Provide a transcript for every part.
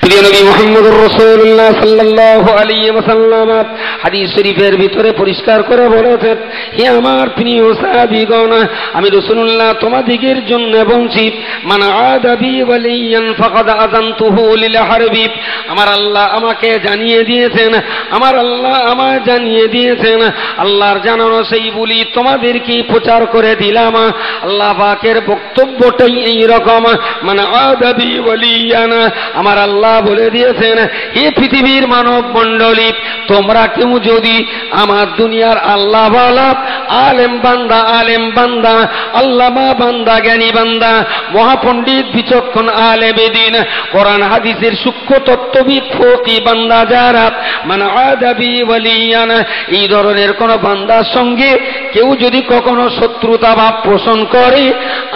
প্রিয় নবী মুহাম্মদুর রাসূলুল্লাহ সাল্লাল্লাহু আলাইহি ওয়াসাল্লাম হাদিস শরীফের ভিতরে পরিষ্কার করে বলেছেন, হে আমার প্রিয় সাহাবীগণ, আমি রাসূলুল্লাহ তোমাদিগের জন্য বলছি, মান আদা বি ওয়ালিয়ান ফাকাদ আযানতুহু লিল হারবি। আমার আল্লাহ আমাকে জানিয়ে দিয়েছেন, আমার আল্লাহ আমায় জানিয়ে দিয়েছেন, আল্লাহর জানানো সেই বলি তোমাদেরকে প্রচার করে দিলাম। আল্লাহ পাকের বক্তব্যটাই এই রকম, মান আদা বি ওয়ালিয়ান, আমার আল্লাহ বলে দিয়েছেন, হে পৃথিবীর মানব মণ্ডলী, তোমরা কেউ যদি আমার দুনিয়ার আল্লাহ ওয়ালা আলেম বান্দা আল্লামা বান্দা জ্ঞানী বান্দা মহাপণ্ডিত বিচক্ষণ আলেমে দ্বীন কোরআন হাদিসের সূক্ষ্ম তত্ত্ববিদ ফকি বান্দা যারা, মানে আদাবি ওয়ালিয়ান, এই ধরনের কোন বান্দার সঙ্গে কেউ যদি কখনো শত্রুতা ভাব পোষণ করে,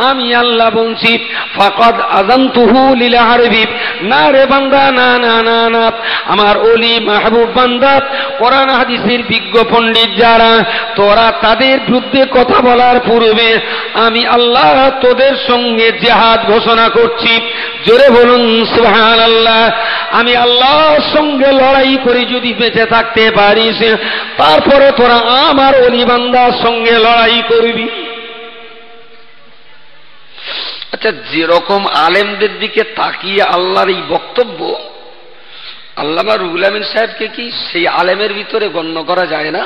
আমি আল্লাহ বলছি ফাকাদ আযানতুহু লিল হারবি। না রে বান্দা, না না না না, আমার ওলি মাহবুব বান্দা কোরআন হাদিসের বিজ্ঞ পণ্ডিত যারা, তোরা তাদের বিরুদ্ধে কথা বলার পূর্বে আমি আল্লাহ তোদের সঙ্গে জিহাদ ঘোষণা করছি। জোরে বলুন সুবহানাল্লাহ। আমি আল্লাহর সঙ্গে লড়াই করে যদি বেঁচে থাকতে পারিস, তারপরে তোরা আমার ওলি বান্দার সঙ্গে লড়াই করবি। আচ্ছা, যেরকম আলেমদের দিকে তাকিয়ে আল্লাহর এই বক্তব্য, আল্লামা রুহুল আমিন সাহেবকে কি সেই আলেমের ভিতরে গণ্য করা যায় না?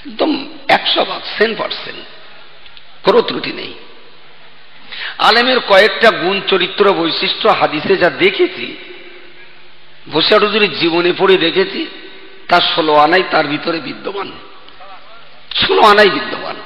একদম 100%, কোনো ত্রুটি নেই। আলেমের কয়েকটা গুণ, চরিত্র, বৈশিষ্ট্য হাদিসে যা দেখেছি, বসির হুজুরের জীবনে পড়ে দেখেছি, তার 16 আনাই তার ভিতরে বিদ্যমান, 16 আনাই বিদ্যমান।